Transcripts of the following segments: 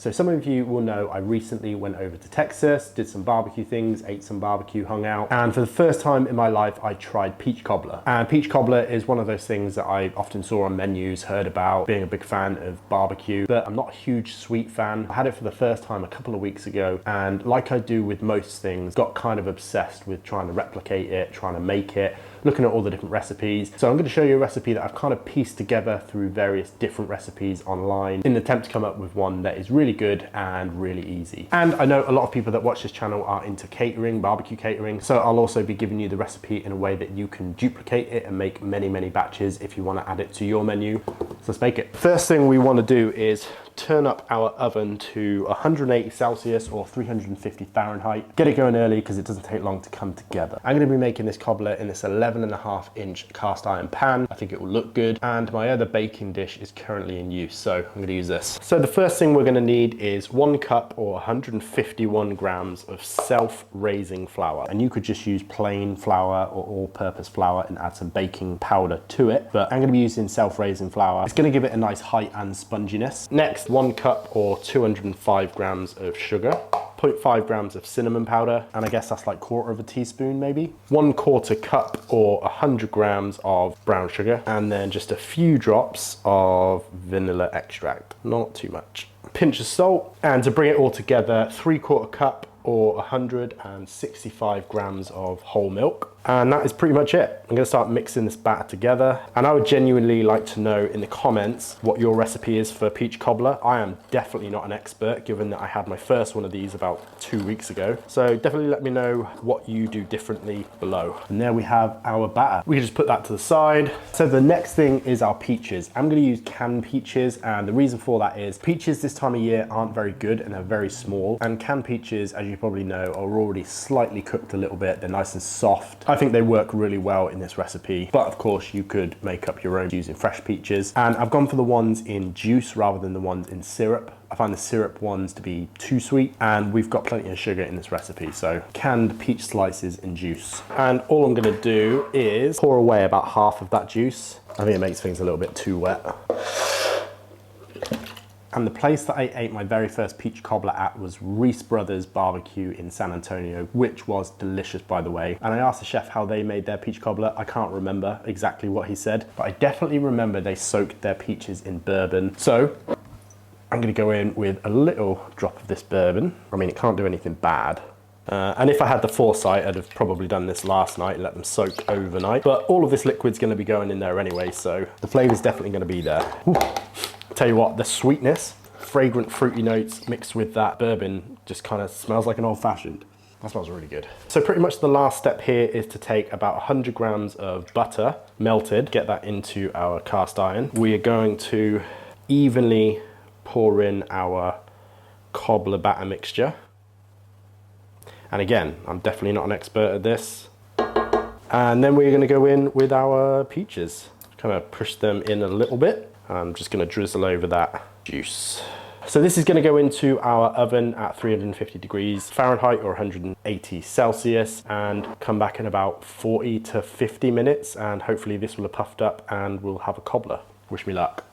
So some of you will know I recently went over to Texas, did some barbecue things, ate some barbecue, hung out, and for the first time in my life I tried peach cobbler. And peach cobbler is one of those things that I often saw on menus, heard about, being a big fan of barbecue, but I'm not a huge sweet fan. I had it for the first time a couple of weeks ago, and like I do with most things, got kind of obsessed with trying to replicate it, trying to make it, looking at all the different recipes. So I'm going to show you a recipe that I've kind of pieced together through various different recipes online in an attempt to come up with one that is really good and really easy. And I know a lot of people that watch this channel are into catering, barbecue catering, so I'll also be giving you the recipe in a way that you can duplicate it and make many, many batches if you want to add it to your menu. So let's make it. First thing we want to do is turn up our oven to 180 Celsius or 350 Fahrenheit. Get it going early because it doesn't take long to come together. I'm going to be making this cobbler in this 11.5-inch cast iron pan. I think it will look good. And my other baking dish is currently in use, so I'm going to use this. So the first thing we're going to need is 1 cup or 151 grams of self-raising flour. And you could just use plain flour or all-purpose flour and add some baking powder to it. But I'm going to be using self-raising flour. It's going to give it a nice height and sponginess. Next, 1 cup or 205 grams of sugar, 0.5 grams of cinnamon powder, and I guess that's like 1/4 teaspoon maybe. 1/4 cup or 100 grams of brown sugar, and then just a few drops of vanilla extract, not too much. Pinch of salt, and to bring it all together, 3/4 cup or 165 grams of whole milk. And that is pretty much it. I'm gonna start mixing this batter together. And I would genuinely like to know in the comments what your recipe is for peach cobbler. I am definitely not an expert, given that I had my first one of these about 2 weeks ago. So definitely let me know what you do differently below. And there we have our batter. We can just put that to the side. So the next thing is our peaches. I'm gonna use canned peaches, and the reason for that is peaches this time of year aren't very good and they're very small. And canned peaches, as you probably know, are already slightly cooked a little bit. They're nice and soft. I think they work really well in this recipe, but of course you could make up your own using fresh peaches. And I've gone for the ones in juice rather than the ones in syrup. I find the syrup ones to be too sweet, and we've got plenty of sugar in this recipe, so canned peach slices in juice. And all I'm gonna do is pour away about half of that juice. I think it makes things a little bit too wet. And the place that I ate my very first peach cobbler at was Reese Brothers Barbecue in San Antonio, which was delicious, by the way. And I asked the chef how they made their peach cobbler. I can't remember exactly what he said, but I definitely remember they soaked their peaches in bourbon. So I'm gonna go in with a little drop of this bourbon. I mean, it can't do anything bad. And if I had the foresight, I'd have probably done this last night and let them soak overnight. But all of this liquid's gonna be going in there anyway, so the flavor's definitely gonna be there. Ooh. Tell you what, the sweetness, fragrant fruity notes mixed with that bourbon just kind of smells like an old fashioned. That smells really good. So pretty much the last step here is to take about 100 grams of butter, melted, get that into our cast iron. We are going to evenly pour in our cobbler batter mixture. And again, I'm definitely not an expert at this. And then we're gonna go in with our peaches. Kind of push them in a little bit. I'm just gonna drizzle over that juice. So this is gonna go into our oven at 350 degrees Fahrenheit or 180 Celsius and come back in about 40 to 50 minutes, and hopefully this will have puffed up and we'll have a cobbler. Wish me luck.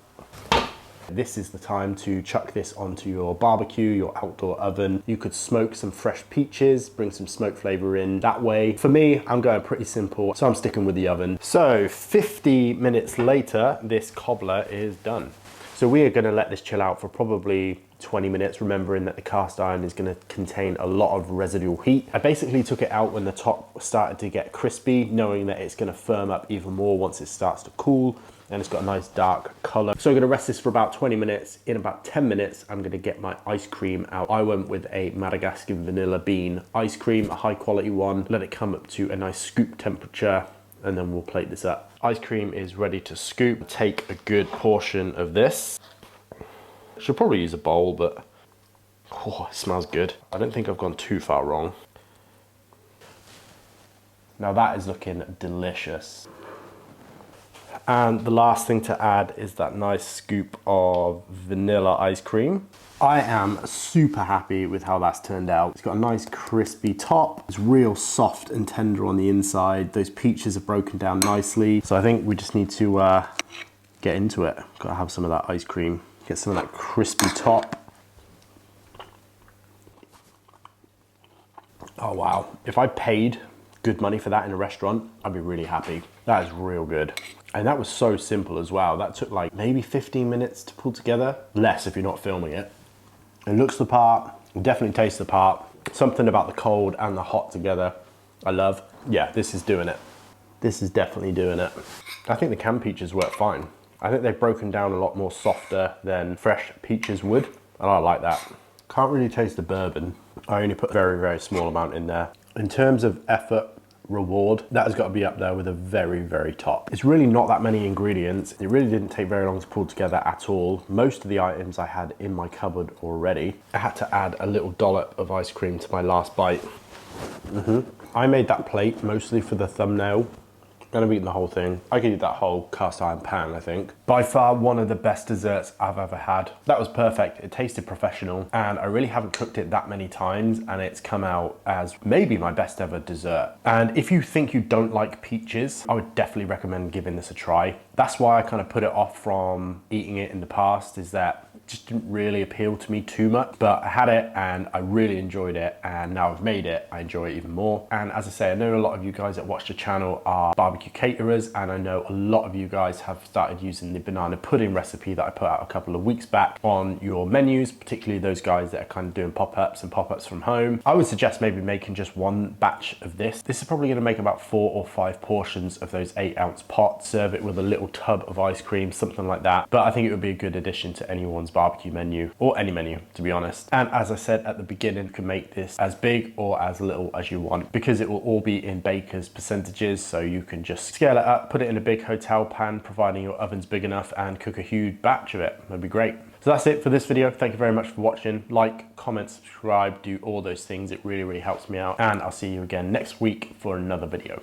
This is the time to chuck this onto your barbecue, your outdoor oven. You could smoke some fresh peaches, bring some smoke flavor in that way. For me, I'm going pretty simple, so I'm sticking with the oven. So 50 minutes later, this cobbler is done. So we are gonna let this chill out for probably 20 minutes, remembering that the cast iron is gonna contain a lot of residual heat. I basically took it out when the top started to get crispy, knowing that it's gonna firm up even more once it starts to cool. And it's got a nice dark color. So I'm gonna rest this for about 20 minutes. In about 10 minutes, I'm gonna get my ice cream out. I went with a Madagascar vanilla bean ice cream, a high quality one. Let it come up to a nice scoop temperature, and then we'll plate this up. Ice cream is ready to scoop. Take a good portion of this. Should probably use a bowl, but oh, it smells good. I don't think I've gone too far wrong. Now that is looking delicious. And the last thing to add is that nice scoop of vanilla ice cream. I am super happy with how that's turned out. It's got a nice crispy top. It's real soft and tender on the inside. Those peaches are broken down nicely. So I think we just need to get into it. Gotta have some of that ice cream. Get some of that crispy top. Oh wow. If I paid good money for that in a restaurant, I'd be really happy. That is real good. And that was so simple as well. That took like maybe 15 minutes to pull together. Less if you're not filming it. It looks the part, definitely tastes the part. Something about the cold and the hot together, I love. Yeah, this is doing it. This is definitely doing it. I think the canned peaches work fine. I think they've broken down a lot more softer than fresh peaches would, and I like that. Can't really taste the bourbon. I only put a very, very small amount in there. In terms of effort, reward, that has got to be up there with a very, very top. It's really not that many ingredients. It really didn't take very long to pull together at all. Most of the items I had in my cupboard already. I had to add a little dollop of ice cream to my last bite. I made that plate mostly for the thumbnail. And I've eaten the whole thing. I could eat that whole cast iron pan, I think. By far one of the best desserts I've ever had. That was perfect. It tasted professional, and I really haven't cooked it that many times, and it's come out as maybe my best ever dessert. And if you think you don't like peaches, I would definitely recommend giving this a try. That's why I kind of put it off from eating it in the past, is that it just didn't really appeal to me too much. But I had it and I really enjoyed it, and now I've made it, I enjoy it even more. And as I say, I know a lot of you guys that watch the channel are barbecue caterers, and I know a lot of you guys have started using the banana pudding recipe that I put out a couple of weeks back on your menus, particularly those guys that are kind of doing pop-ups and pop-ups from home. I would suggest maybe making just one batch of this. This is probably going to make about 4 or 5 portions of those 8-ounce pots. Serve it with a little tub of ice cream, something like that. But I think it would be a good addition to anyone's barbecue menu, or any menu, to be honest. And as I said at the beginning, you can make this as big or as little as you want, because it will all be in baker's percentages, so you can just scale it up, put it in a big hotel pan, providing your oven's big enough, and cook a huge batch of it. That'd be great. So that's it for this video. Thank you very much for watching. Like, comment, subscribe, do all those things. It really, really helps me out. And I'll see you again next week for another video.